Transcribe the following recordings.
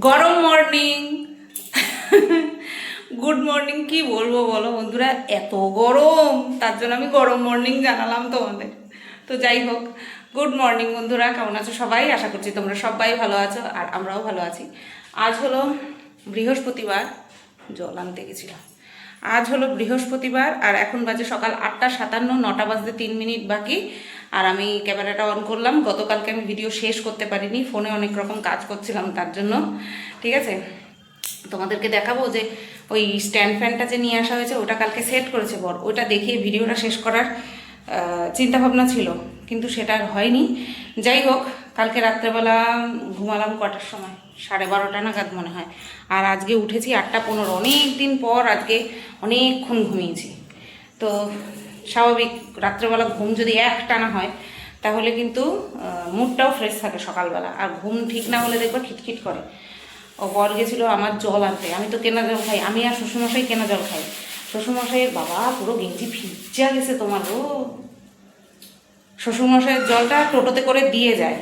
গরম morning. Good morning কি বলবো বলো বন্ধুরা, এত গরম, তার জন্য আমি গরম মর্নিং জানালাম তোমাদের। তো যাই হোক, গুড মর্নিং বন্ধুরা, কেমন আছো সবাই? আশা করছি তোমরা সবাই ভালো আছো আর আমরাও ভালো আছি। আজ হলো বৃহস্পতিবার, জল আনতে গেছিলাম। আজ হলো বৃহস্পতিবার আর এখন বাজে সকাল 8:57, 9টা বাজতে 3 মিনিট বাকি। আর আমি ক্যামেরাটা অন করলাম। গতকালকে আমি ভিডিও শেষ করতে পারিনি, ফোনে অনেক রকম কাজ করছিলাম তার জন্য। ঠিক আছে, তোমাদেরকে দেখাবো যে ওই স্ট্যান্ড ফ্যানটা যে নিয়ে আসা হয়েছে ওটা কালকে সেট করেছে বর, ওইটা দেখিয়ে ভিডিওটা শেষ করার চিন্তাভাবনা ছিল, কিন্তু সেটা আর হয়নি। যাই হোক, কালকে রাত্রেবেলা ঘুমালাম কটার সময়, 12:30 নাগাদ মনে হয়। আর আজকে উঠেছি 8:15, অনেক দিন পর আজকে অনেকক্ষণ ঘুমিয়েছি। তো স্বাভাবিক, রাত্রেবেলা ঘুম যদি একটানা হয় তাহলে কিন্তু মুডটাও ফ্রেশ থাকে সকালবেলা, আর ঘুম ঠিক না হলে দেখবে খিটখিট করে। ও বর গেছিলো আমার জল আনতে, আমি তো কেনা জল খাই, আমি আর শ্বশুরমশাই কেনা জল খাই। শ্বশুরমশাইয়ের বাবা পুরো গেঞ্জি ভিজা গেছে তোমার গো। শ্বশুরমশাইয়ের জলটা টোটোতে করে দিয়ে যায়,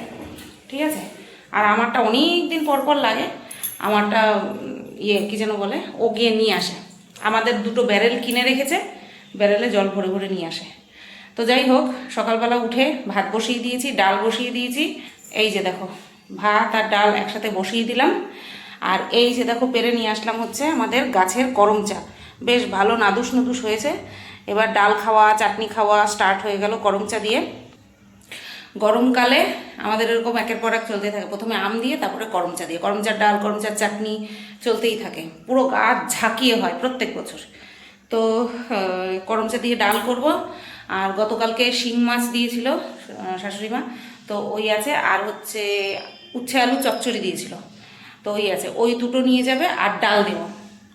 ঠিক আছে, আর আমারটা অনেক দিন পর পর লাগে। আমারটা কী যেন বলে, ও গিয়ে নিয়ে আসে। আমাদের দুটো ব্যারেল কিনে রেখেছে, ব্যারেলে জল ভরে ভরে নিয়ে আসে। তো যাই হোক, সকালবেলা উঠে ভাত বসিয়ে দিয়েছি, ডাল বসিয়ে দিয়েছি। এই যে দেখো, ভাত আর ডাল একসাথে বসিয়ে দিলাম। আর এই যে দেখো, পেরে নিয়ে আসলাম হচ্ছে আমাদের গাছের করম চা, বেশ ভালো নাদুস নুদুস হয়েছে। এবার ডাল খাওয়া, চাটনি খাওয়া স্টার্ট হয়ে গেল করম চা দিয়ে। গরমকালে আমাদের এরকম একের পর এক চলতেই থাকে, প্রথমে আম দিয়ে তারপরে করম চা দিয়ে, করম চার ডাল, করম চার চাটনি চলতেই থাকে, পুরো গাছ ঝাঁকিয়ে হয় প্রত্যেক বছর। তো করম চা দিয়ে ডাল করব। আর গতকালকে শিং মাছ দিয়েছিল শাশুড়ি মা, তো ওই আছে। আর হচ্ছে উচ্ছে আলু চচ্চড়ি দিয়েছিল, তো ওই আছে, ওই দুটো নিয়ে যাবে আর ডাল দেব,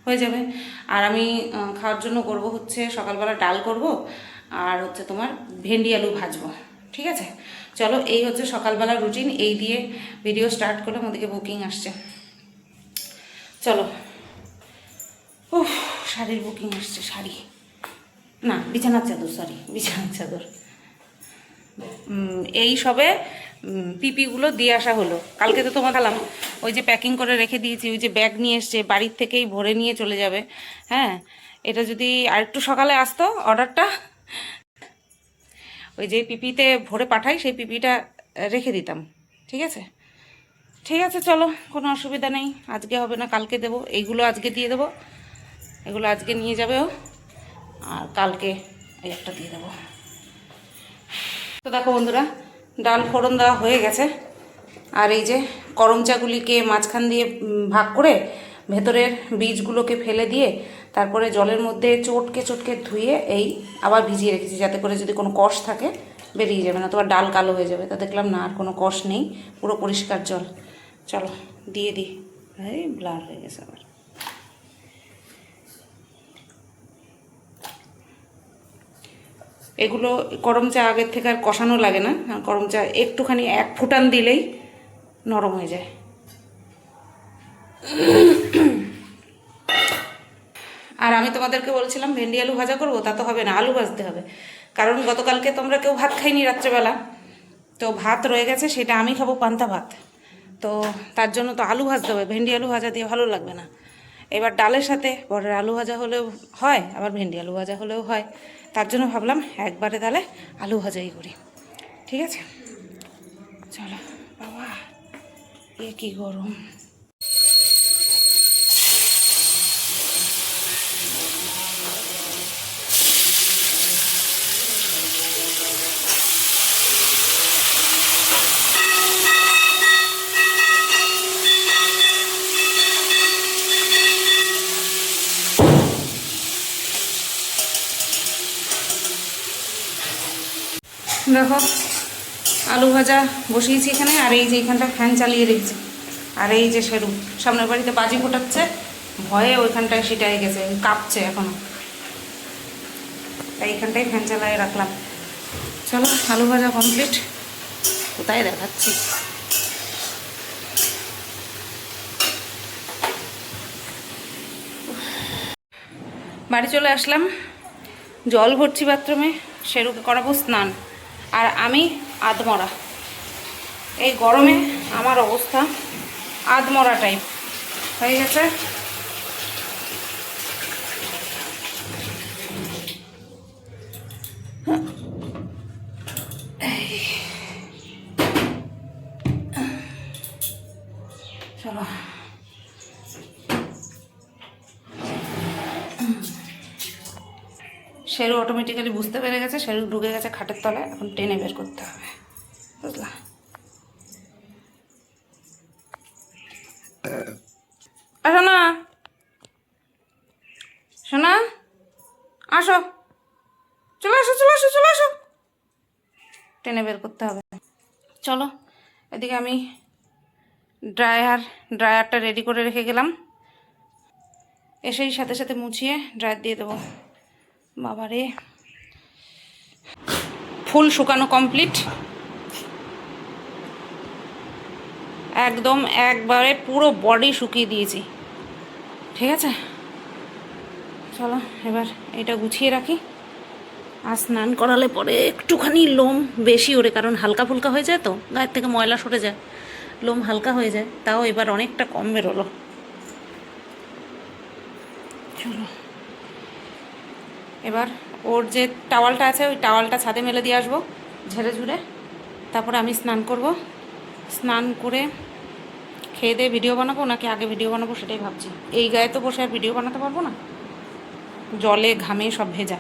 হয়ে যাবে। আর আমি খাওয়ার জন্য করব হচ্ছে সকালবেলা ডাল করব, আর হচ্ছে তোমার ভেন্ডি আলু ভাজবো। ঠিক আছে, চলো, এই হচ্ছে সকালবেলার রুটিন। এই দিয়ে ভিডিও স্টার্ট করলাম, ওদিকে বুকিং আসছে। চলো, উফ, শাড়ির বুকিং আসছে, শাড়ি না, বিছানার চাদর, সরি বিছানার চাদর। এই সবে পিপিগুলো দিয়ে আসা হলো। কালকে তো তোমার খালাম ওই যে প্যাকিং করে রেখে দিয়েছি, ওই যে ব্যাগ নিয়ে এসছে, বাড়ির থেকেই ভরে নিয়ে চলে যাবে। হ্যাঁ, এটা যদি আরেকটু সকালে আসতো অর্ডারটা, ওই যে পিপিতে ভরে পাঠাই সেই পিপিটা রেখে দিতাম। ঠিক আছে, ঠিক আছে, চলো, কোনো অসুবিধা নেই। আজকে হবে না, কালকে দেবো। এইগুলো আজকে দিয়ে দেবো, এগুলো আজকে নিয়ে যাবে ও, আর কালকে এই একটা দিয়ে দেবো। তো দেখো বন্ধুরা, ডাল ফোড়ন দেওয়া হয়ে গেছে। আর এই যে করম চাগুলিকে মাঝখান দিয়ে ভাগ করে ভেতরের বীজগুলোকে ফেলে দিয়ে তারপরে জলের মধ্যে চটকে চটকে ধুয়ে এই আবার ভিজিয়ে রেখেছি, যাতে করে যদি কোনো কষ থাকে বেরিয়ে যাবে, না তোমার ডাল কালো হয়ে যাবে। তা দেখলাম না, আর কোনো কষ নেই, পুরো পরিষ্কার জল। চলো দিয়ে দিই। এই ব্লার হয়ে গেছে আবার। এগুলো করম চা আগের থেকে আর কষানো লাগে না, করম চা একটুখানি এক ফুটান দিলেই নরম হয়ে যায়। আর আমি তোমাদেরকে বলছিলাম ভেন্ডি আলু ভাজা করবো, তা তো হবে না, আলু ভাজতে হবে। কারণ গতকালকে তোমরা কেউ ভাত খাইনি রাত্রেবেলা, তো ভাত রয়ে গেছে, সেটা আমি খাবো পান্তা ভাত। তো তার জন্য তো আলু ভাজতে হবে, ভেন্ডি আলু ভাজা দিয়ে ভালো লাগবে না। এবার ডালের সাথে বড়ের আলু ভাজা হলেও হয়, আবার ভেন্ডি আলু ভাজা হলেও হয়। তার জন্য ভাবলাম একবারে তাহলে আলু ভাজাই করি। ঠিক আছে, চলো। বাবা, এ কি গরম! দেখো, আলু ভাজা বসিয়েছি এখানে, আর এই যে এখানটা ফ্যান চালিয়ে রেখেছি। আর এই যে শেরু সামনের বাড়িতে বাজি ফোটাচ্ছে, ভয়ে ওইখানটায় সেটাই গেছে, কাঁপছে এখনো, তাই এখানটায় ফ্যান চালিয়ে রাখলাম। চলো, আলু ভাজা কমপ্লিট। কোথায় দেখাচ্ছি, বাড়ি চলে আসলাম, জল ভরছি বাথরুমে, শেরুকে করাবো স্নান। আর আমি আধমরা, এই গরমে আমার অবস্থা আধমরা টাইপ। হয়ে গেছে। চলো শেরু অটোমেটিক্যালি বুঝতে পেরে গেছে, শেরু ঢুকে গেছে খাটের তলায়, এখন টেনে বের করতে হবে, বুঝলা? শোনা, শোনা, আসো, চলে আসো, চলে আসো, চলে আসো, টেনে বের করতে হবে। চলো এদিকে আমি ড্রায়ারটা রেডি করে রেখে গেলাম, এসেই সাথে সাথে মুছিয়ে ড্রায়ার দিয়ে দেবো। বাবারে, ফুল শুকানো কমপ্লিট, একদম একবারে পুরো বডি শুকিয়ে দিয়েছি। ঠিক আছে, চলো এবার এটা গুছিয়ে রাখি। আর স্নান করালে পরে একটুখানি লোম বেশি ওরে, কারণ হালকা ফুলকা হয়ে যায় তো, গায়ের থেকে ময়লা সরে যায়, লোম হালকা হয়ে যায়, তাও এবার অনেকটা কম বেরোলো। চলো এবার ওর যে টাওয়ালটা আছে ওই টাওয়ালটা ছাদে মেলে দিয়ে আসবো ঝেড়ে ঝুড়ে, তারপরে আমি স্নান করব। স্নান করে খেয়ে দিয়ে ভিডিও বানাবো নাকি আগে ভিডিও বানাবো সেটাই ভাবছি। এই গায়ে তো বসে আর ভিডিও বানাতে পারবো না, জলে ঘামে সব ভেজা।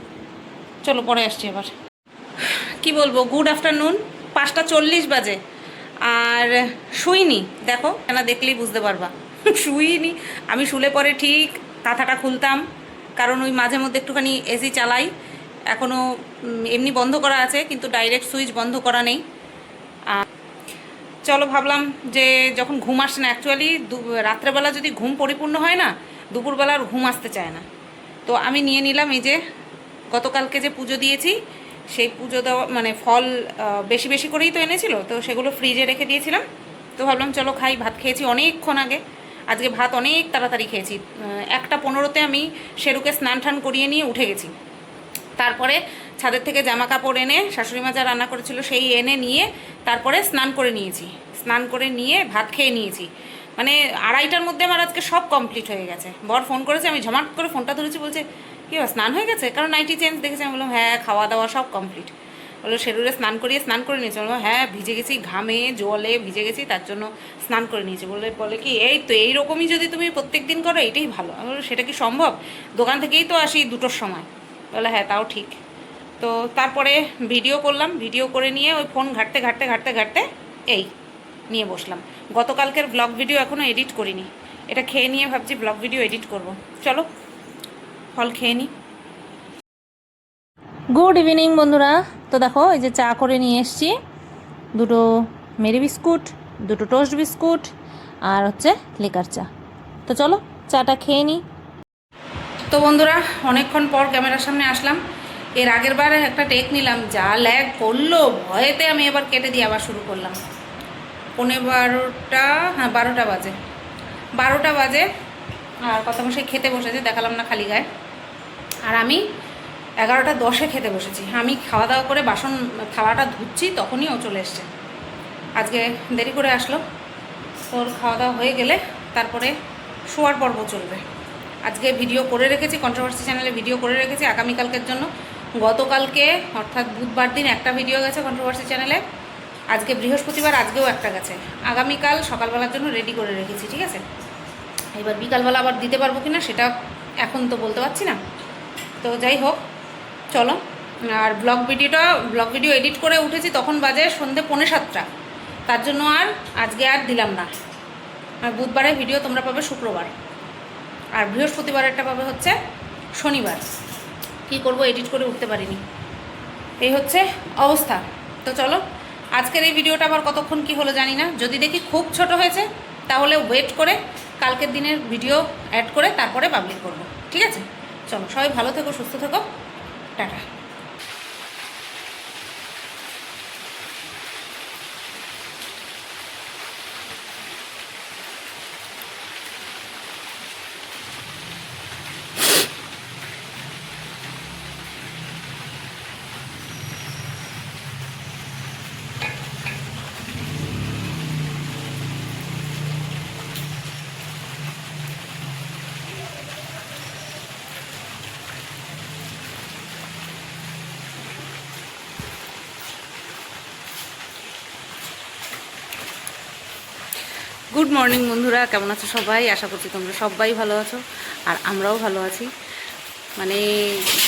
চলো পরে আসছি এবার। কি বলবো, গুড আফটারনুন, 5:40 বাজে, আর শুইনি। দেখো কেন, দেখলেই বুঝতে পারবা শুইনি। আমি শুলে পরে ঠিক কাঁথাটা খুলতাম, কারণ ওই মাঝে মধ্যে একটুখানি এসি চালাই, এখনও এমনি বন্ধ করা আছে কিন্তু ডাইরেক্ট সুইচ বন্ধ করা নেই। চলো ভাবলাম যে যখন ঘুম আসছে না, অ্যাকচুয়ালি রাত্রেবেলা যদি ঘুম পরিপূর্ণ হয় না, দুপুরবেলা আর ঘুম আসতে চায় না। তো আমি নিয়ে নিলাম এই যে গতকালকে যে পুজো দিয়েছি সেই পুজো দেওয়া মানে ফল বেশি বেশি করেই তো এনেছিল, তো সেগুলো ফ্রিজে রেখে দিয়েছিলাম। তো ভাবলাম চলো খাই, ভাত খেয়েছি অনেকক্ষণ আগে, আজকে ভাত অনেক তাড়াতাড়ি খেয়েছি। 1:15-তে আমি শেরুকে স্নান টান করিয়ে নিয়ে উঠে গেছি। তারপরে ছাদের থেকে জামা কাপড় এনে শাশুড়ি মা যা রান্না করেছিল সেই এনে নিয়ে তারপরে স্নান করে নিয়েছি, স্নান করে নিয়ে ভাত খেয়ে নিয়েছি। মানে 2:30টার মধ্যে আমার আজকে সব কমপ্লিট হয়ে গেছে। বর ফোন করেছে, আমি ঝমাট করে ফোনটা ধরেছি, বলছে কী স্নান হয়ে গেছে, কারণ নাইটি চেঞ্জ দেখেছি। আমি বললাম হ্যাঁ, খাওয়া দাওয়া সব কমপ্লিট। বললো শেরুরে স্নান করে নিয়েছি। বললাম হ্যাঁ, ভিজে গেছি, ঘামে জলে ভিজে গেছি, তার জন্য স্নান করে নিয়েছি। বলে কি এই তো এইরকমই যদি তুমি প্রত্যেক দিন করো এটাই ভালো। আমি বললাম সেটা কি সম্ভব, দোকান থেকেই তো আসি 2টোর সময়। বলে হ্যাঁ তাও ঠিক। তো তারপরে ভিডিও করলাম, ভিডিও করে নিয়ে ওই ফোন ঘাঁটতে ঘাঁটতে ঘাঁটতে ঘাঁটতে এই নিয়ে বসলাম। গতকালকের ব্লগ ভিডিও এখনও এডিট করিনি, এটা খেয়ে নিয়ে ভাবছি ব্লগ ভিডিও এডিট করব। চলো ফল খেয়ে নিই। গুড ইভিনিং বন্ধুরা। তো দেখো এই যে চা করে নিয়ে এসছি, 2টো মেরি বিস্কুট, 2টো টোস্ট বিস্কুট, আর হচ্ছে লিকার চা। তো চলো চাটা খেয়ে নিই। তো বন্ধুরা অনেকক্ষণ পর ক্যামেরার সামনে আসলাম। এর আগের বারে একটা টেক নিলাম, যা ল্যাগ করলো, ভয়েতে আমি এবার কেটে দিয়ে আবার শুরু করলাম। 12:15, হ্যাঁ 12টা বাজে, 12টা বাজে। আর কথা মশাই খেতে বসেছে, দেখালাম না খালি গায়ে। আর আমি 11:10 খেতে বসেছি। আমি খাওয়া দাওয়া করে বাসন থালাটা ধুচ্ছি, তখনই ও চলে এসছে। আজকে দেরি করে আসলো, তোর খাওয়া দাওয়া হয়ে গেলে তারপরে শোয়ার পর্ব চলবে। আজকে ভিডিও করে রেখেছি, কন্ট্রোভার্সি চ্যানেলে ভিডিও করে রেখেছি আগামীকালকের জন্য। গতকালকে অর্থাৎ বুধবার দিন একটা ভিডিও গেছে কন্ট্রোভার্সি চ্যানেলে, আজকে বৃহস্পতিবার, আজকেও একটা গেছে। আগামীকাল সকালবেলার জন্য রেডি করে রেখেছি, ঠিক আছে? এবার বিকালবেলা আবার দিতে পারবো কি না সেটা এখন তো বলতে পারছি না। তো যাই হোক চলো। আর ব্লগ ভিডিও এডিট করে উঠেছি, তখন বাজে সন্ধ্যে 6:45। তার জন্য আর আজকে আর দিলাম না। আর বুধবারের ভিডিও তোমরা পাবে শুক্রবার, আর বৃহস্পতিবারেরটা পাবে হচ্ছে শনিবার। কি করব, এডিট করে উঠতে পারিনি, এই হচ্ছে অবস্থা। তো চলো আজকের এই ভিডিওটা আবার কতক্ষণ কি হলো জানি না। যদি দেখি খুব ছোট হয়েছে তাহলে ওয়েট করে কালকের দিনের ভিডিও অ্যাড করে তারপরে পাবলিক করব, ঠিক আছে? চলো সবাই ভালো থেকো, সুস্থ থেকো, টাটা। গুড মর্নিং বন্ধুরা, কেমন আছো সবাই? আশা করছি তোমরা সবাই ভালো আছো, আর আমরাও ভালো আছি। মানে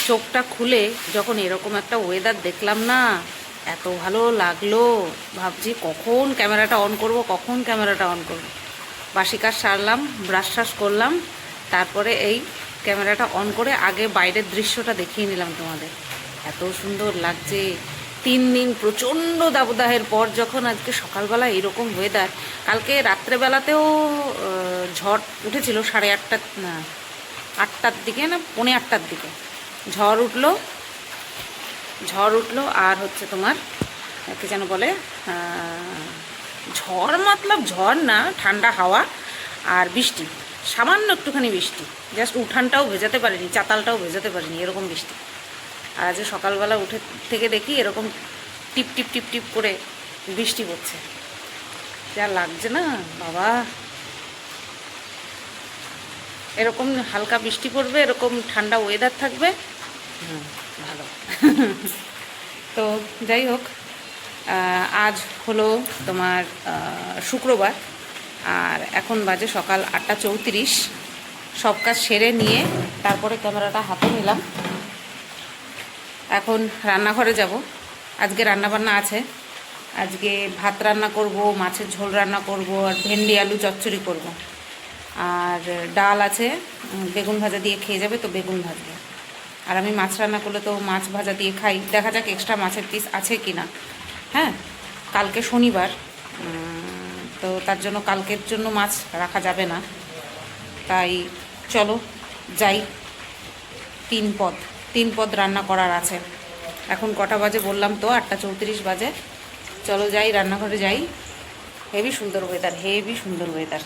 চোখটা খুলে যখন এরকম একটা ওয়েদার দেখলাম না, এত ভালো লাগলো। ভাবছি কখন ক্যামেরাটা অন করব। বাসি কাজ সারলাম, ব্রাশ ট্রাশ করলাম, তারপরে এই ক্যামেরাটা অন করে আগে বাইরের দৃশ্যটা দেখিয়ে নিলাম তোমাদের। এত সুন্দর লাগছে। 3 দিন প্রচণ্ড দাবদাহের পর যখন আজকে সকালবেলা এরকম ওয়েদার। কালকে রাত্রেবেলাতেও ঝড় উঠেছিল 8:30 না 8টার দিকে, না 8:45 দিকে ঝড় উঠলো। আর হচ্ছে তোমার কী যেন বলে, ঝড় মতলব ঝড় না, ঠান্ডা হাওয়া আর বৃষ্টি, সামান্য একটুখানি বৃষ্টি, জাস্ট উঠানটাও ভেজাতে পারিনি, চাতালটাও ভেজাতে পারিনি, এরকম বৃষ্টি। আর আজ সকালবেলা উঠে থেকে দেখি এরকম টিপ টিপ টিপ টিপ করে বৃষ্টি পড়ছে। যা লাগছে না বাবা, এরকম হালকা বৃষ্টি পড়বে, এরকম ঠান্ডা ওয়েদার থাকবে, ভালো। তো যাই হোক, আজ হলো তোমার শুক্রবার, আর এখন বাজে সকাল 8:34। সব কাজ সেরে নিয়ে তারপরে ক্যামেরাটা হাতে নিলাম। এখন রান্নাঘরে যাব। আজকে রান্নাবান্না আছে। আজকে ভাত রান্না করব, মাছের ঝোল রান্না করব, আর ভেন্ডি আলু চচ্চড়ি করব। আর ডাল আছে, বেগুন ভাজা দিয়ে খেয়ে যাবে, তো বেগুন ভাজবে। আর আমি মাছ রান্না করলে তো মাছ ভাজা দিয়ে খাই। দেখা যাক এক্সট্রা মাছের পিস আছে কি না। হ্যাঁ, কালকে শনিবার, তো তার জন্য কালকের জন্য মাছ রাখা যাবে না। তাই চলো যাই। 3 পদ রান্না করার আছে। এখন কটা বাজে বললাম তো, 8:34 বাজে। চলো যাই, রান্নাঘরে যাই। হেভি সুন্দর ওয়েদার।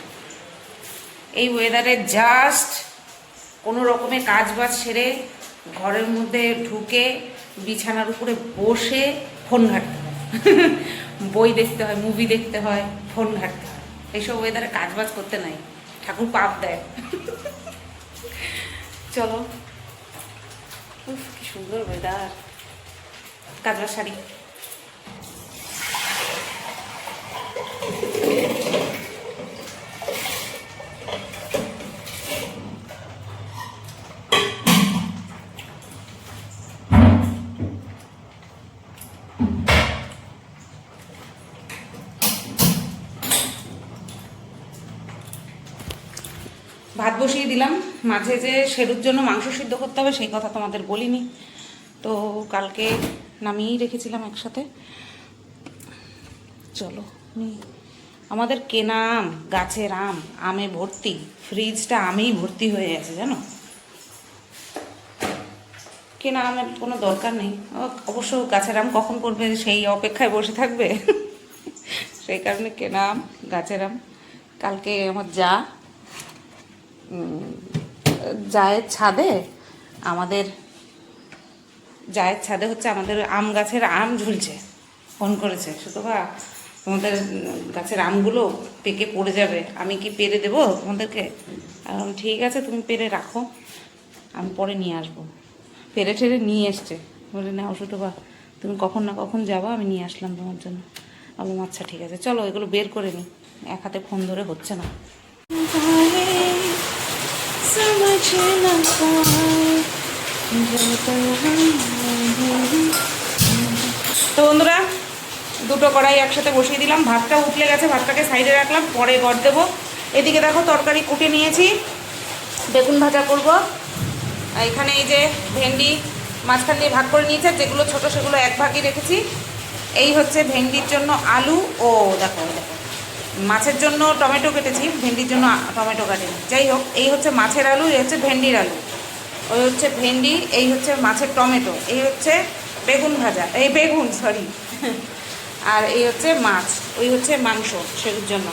এই ওয়েদারে জাস্ট কোনো রকমে কাজ বাজ সেরে ঘরের মধ্যে ঢুকে বিছানার উপরে বসে ফোন ঘাঁটতে হয়। বই দেখতে হয়, মুভি দেখতে হয়, ফোন ঘাঁটতে হয়। এইসব ওয়েদারে কাজ বাজ করতে নাই, ঠাকুর পাপ দেয়। চলো, কি সুন্দর ওয়েদার। কাজ বাজ সারি। ভাত বসিয়ে দিলাম। মাঝে যে সেরুর জন্য মাংস সিদ্ধ করতে হবে সেই কথা তোমাদের বলিনি, তো কালকে নামিয়েই রেখেছিলাম একসাথে। চলো, আমাদের কেনা আম, গাছের আম, আমে ভর্তি, ফ্রিজটা আমেই ভর্তি হয়ে গেছে জানো। কেনা আমের কোনো দরকার নেই, অবশ্য গাছের আম কখন পড়বে সেই অপেক্ষায় বসে থাকবে। সেই কারণে কেনা আম, গাছের আম। কালকে আমার জায়ের ছাদে হচ্ছে আমাদের আম গাছের আম ঝুলছে। ফোন করেছে, সুতবা তোমাদের গাছের আমগুলো পেকে পড়ে যাবে, আমি কি পেরে দেবো তোমাদেরকে? ঠিক আছে, তুমি পেরে রাখো, আমি পরে নিয়ে আসবো। পেরে ঠেরে নিয়ে এসছে, বলে নাও সুতবা, তুমি কখন না কখন যাবো, আমি নিয়ে আসলাম তোমার জন্য। আমি আচ্ছা ঠিক আছে, চলো এগুলো বের করে নিই, এক হাতে ফোন ধরে হচ্ছে না। তো বন্ধুরা, 2টো কড়াই একসাথে বসিয়ে দিলাম। ভাতটা উঠলে গেছে, ভাতটাকে সাইডে রাখলাম, পরে গড় দেবো। এদিকে দেখো তরকারি কুটে নিয়েছি, বেগুন ভাজা করব। এখানে এই যে ভেন্ডি মাঝখান দিয়ে ভাগ করে নিয়েছে, যেগুলো ছোট সেগুলো এক ভাগই রেখেছি। এই হচ্ছে ভেন্ডির জন্য আলু, ও দেখো মাছের জন্য টমেটো কেটেছি, ভেন্ডির জন্য টমেটো কাটিনি। যাই হোক, এই হচ্ছে মাছের আলু, এই হচ্ছে ভেন্ডির আলু, ওই হচ্ছে ভেন্ডি, এই হচ্ছে মাছের টমেটো, এই হচ্ছে বেগুন ভাজা, এই বেগুন সরি, আর এই হচ্ছে মাছ, ওই হচ্ছে মাংস সেগুলোর জন্য।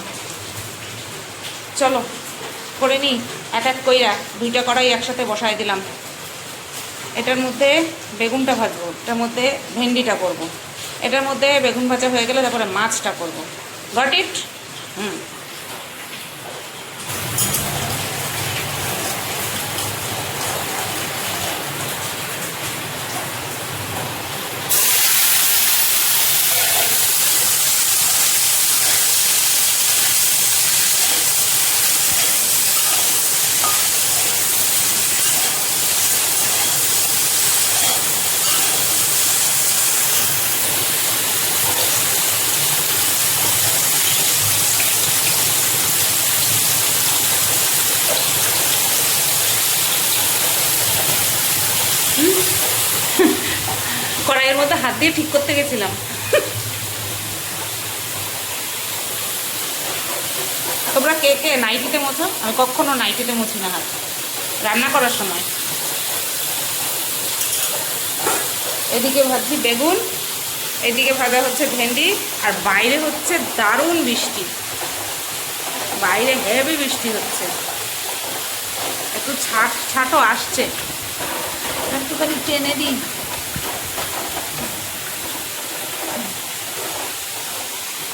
চলো করে নিই এক এক কইরা। 2টা কড়াই একসাথে বসাই দিলাম। এটার মধ্যে বেগুনটা ভাজবো, এটার মধ্যে ভেন্ডিটা করব, এটার মধ্যে বেগুন ভাজা হয়ে গেলে তারপরে মাছটা করব। Got it? কড়াইয়ের মধ্যে হাত দিয়ে ঠিক করতে গেছিলাম। তোমরা কে কে নাইটিতে মোছো? আমি কখনো নাইটিতে মুছি না হাত রান্না করার সময়। এদিকে ভাজছি বেগুন, এদিকে ভাজা হচ্ছে ভেন্ডি, আর বাইরে হচ্ছে দারুণ বৃষ্টি, বাইরে হেভি বৃষ্টি হচ্ছে, একটু ছাটও আসছে, একটুখানি টেনে দিই।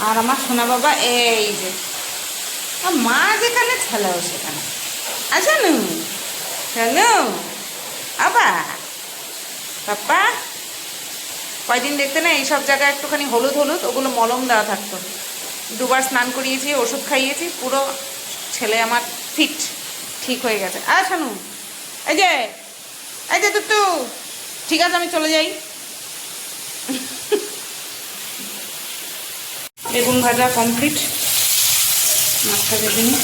আর আমার সোনা বাবা এই যে মা যেখানে ছেলেও সেখানে আসেন, হ্যালো আবার পাপ্পা। কয়দিন দেখতে না এইসব জায়গায় একটুখানি হলুদ হলুদ ওগুলো মলম দেওয়া থাকতো, দুবার স্নান করিয়েছি, ওষুধ খাইয়েছি, পুরো ছেলে আমার ফিট ঠিক হয়ে গেছে। আর শানু এই যে তুতু, ঠিক আছে আমি চলে যাই। বেগুন ভাজা কমপ্লিট, মাছটা ভেজে নিই।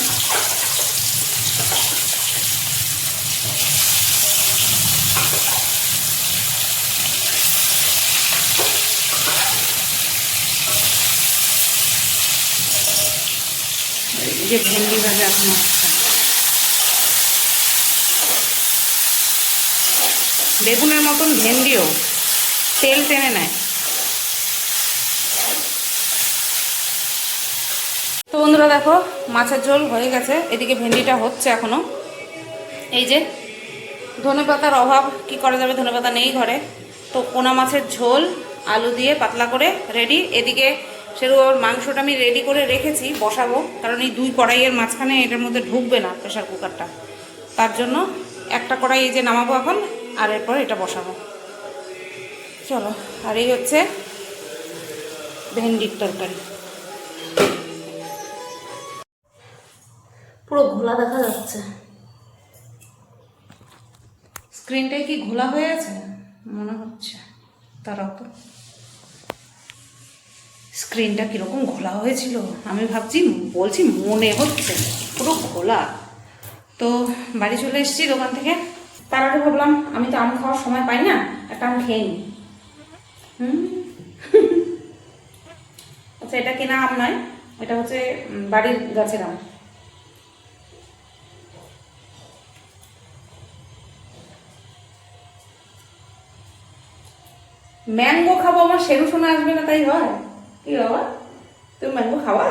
যে ভেন্ডি ভাজা মাছটা, বেগুনের মতন ভেন্ডিও তেল টেনে নেয়। তো বন্ধুরা দেখো মাছের ঝোল হয়ে গেছে, এদিকে ভেন্ডিটা হচ্ছে এখনো। এই যে ধনেপাতার অভাব, কি করা যাবে, ধনেপাতা নেই ঘরে, তো পোনা মাছের ঝোল আলু দিয়ে পাতলা করে রেডি। এদিকে সেরকম মাংসটা আমি রেডি করে রেখেছি, বসাবো, কারণ এই 2 কড়াইয়ের মাঝখানে এটার মধ্যে ঢুকবে না প্রেশার কুকারটা, তার জন্য একটা কড়াই এই যে নামাবো এখন, আর এরপর এটা বসাবো। চলো, আর এই হচ্ছে ভেন্ডির তরকারি। পুরো ঘোলা দেখা যাচ্ছে, স্ক্রিনটাই কি ঘোলা হয়ে আছে মনে হচ্ছে, তারাও তো স্ক্রিনটা কীরকম ঘোলা হয়েছিল, আমি ভাবছি, বলছি মনে হচ্ছে পুরো ঘোলা। তো বাড়ি চলে এসেছি দোকান থেকে, তার আগে ভাবলাম আমি তো আম খাওয়ার সময় পাই না, একটা আম খেয়ে নিই। আচ্ছা, এটা কেনা আম নয়, এটা হচ্ছে বাড়ির গাছের আম। ম্যাঙ্গো খাবো, আমার সেরু শোনা আসবে না, তাই হয় কি বাবা? তুমি ম্যাঙ্গো খাওয়া?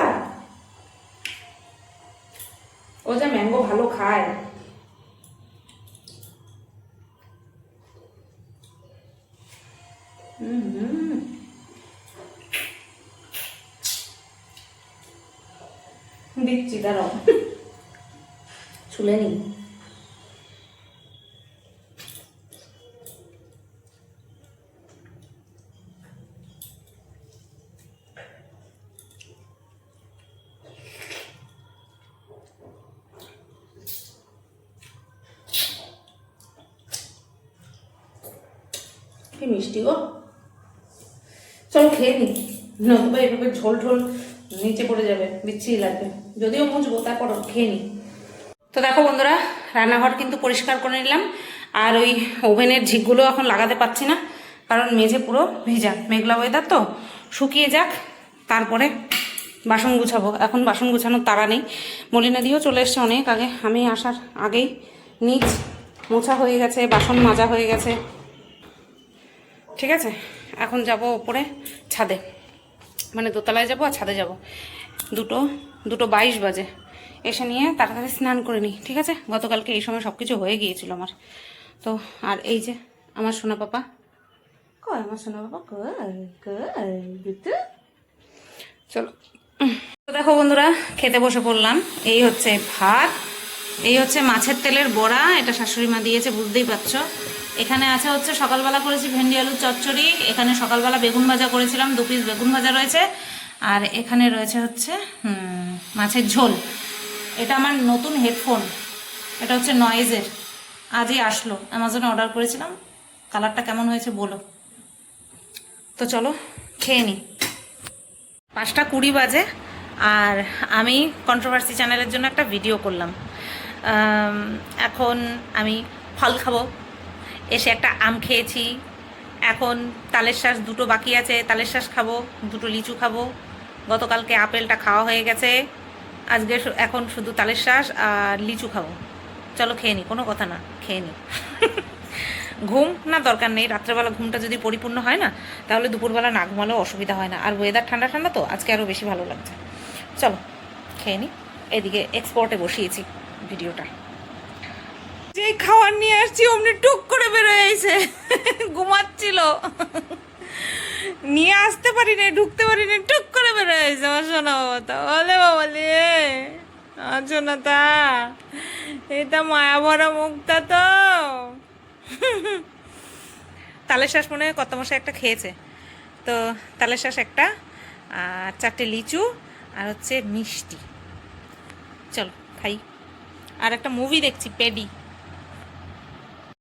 ও যা ম্যাঙ্গো ভালো খায়। দিচ্ছি, দাঁড়াও ছুলে নি। কি মিষ্টি গো, চলো খেয়ে নি, নতুবা এভাবে ঝোল ঝোল নিচে পড়ে যাবে, বিচ্ছিরি লাগবে, যদিও মুছবো তারপর খেয়ে নি। তো দেখো বন্ধুরা, রান্নাঘর কিন্তু পরিষ্কার করে নিলাম, আর ওই ওভেনের ঝিকগুলো এখন লাগাতে পারছি না, কারণ মেঝে পুরো ভেজা, মেঘলা ওয়েদার তো, শুকিয়ে যাক তারপরে বাসন গুছাবো। এখন বাসন গুছানোর তাড়া নেই, মলিনা দিয়েও চলে এসছে অনেক আগে, আমি আসার আগেই নিচ মোছা হয়ে গেছে, বাসন মাজা হয়ে গেছে। ঠিক আছে, এখন যাব ওপরে ছাদে, মানে দোতলায় যাব আর ছাদে যাব। দুটো 22 বাজে, এসে নিয়ে তাড়াতাড়ি স্নান করে নিই। ঠিক আছে, গতকালকে এই সময় সব কিছু হয়ে গিয়েছিল আমার। তো আর এই যে আমার সোনা পাপা, কয় আমার সোনা পাপা, চলো। তো দেখো বন্ধুরা, খেতে বসে পড়লাম। এই হচ্ছে ভাত, এই হচ্ছে মাছের তেলের বড়া, এটা শাশুড়ি মা দিয়েছে, বুঝতেই পারছো। এখানে আছে হচ্ছে সকালবেলা করেছি ভেন্ডি আলুর চচ্চড়ি, এখানে সকালবেলা বেগুন ভাজা করেছিলাম, 2 পিস বেগুন ভাজা রয়েছে, আর এখানে রয়েছে হচ্ছে মাছের ঝোল। এটা আমার নতুন হেডফোন, এটা হচ্ছে নয়েজের, আজই আসলো, অ্যামাজনে অর্ডার করেছিলাম, কালারটা কেমন হয়েছে বলো। তো চলো খেয়ে নিই। 5:20 বাজে, আর আমি কন্ট্রোভার্সি চ্যানেলের জন্য একটা ভিডিও করলাম। এখন আমি ফল খাবো, এসে একটা আম খেয়েছি, এখন তালের শ্বাস দুটো বাকি আছে, তালের শ্বাস খাবো, দুটো লিচু খাবো। গতকালকে আপেলটা খাওয়া হয়ে গেছে, আজকে এখন শুধু তালের শ্বাস আর লিচু খাবো। চলো খেয়ে নিই, কোনো কথা না, খেয়ে নিই। ঘুম না দরকার নেই, রাত্রেবেলা ঘুমটা যদি পরিপূর্ণ হয় না, তাহলে দুপুরবেলা না ঘুমালেও অসুবিধা হয় না। আর ওয়েদার ঠান্ডা ঠান্ডা তো, আজকে আরও বেশি ভালো লাগছে। চলো খেয়ে নিই। এদিকে এক্সপোর্টে বসিয়েছি ভিডিওটা। যে খাবার নিয়ে আসছি অমনি টুক করে বেরোয় এসে ঘুমাচ্ছিল, নিয়ে আসতে পারি না, ঢুকতে পারি না, টুক করে বেরোয় এসে আমার সোনা বাবা। তা বলে বাবা লে সোনা, তা এটা মায়া ভরা মুখটা তো। তালের শ্বাস মনে হয় কত মশাই একটা খেয়েছে, তো তালের শ্বাস একটা, আর 4টে লিচু, আর হচ্ছে মিষ্টি। চলো খাই। আর একটা মুভি দেখছি, পেডি।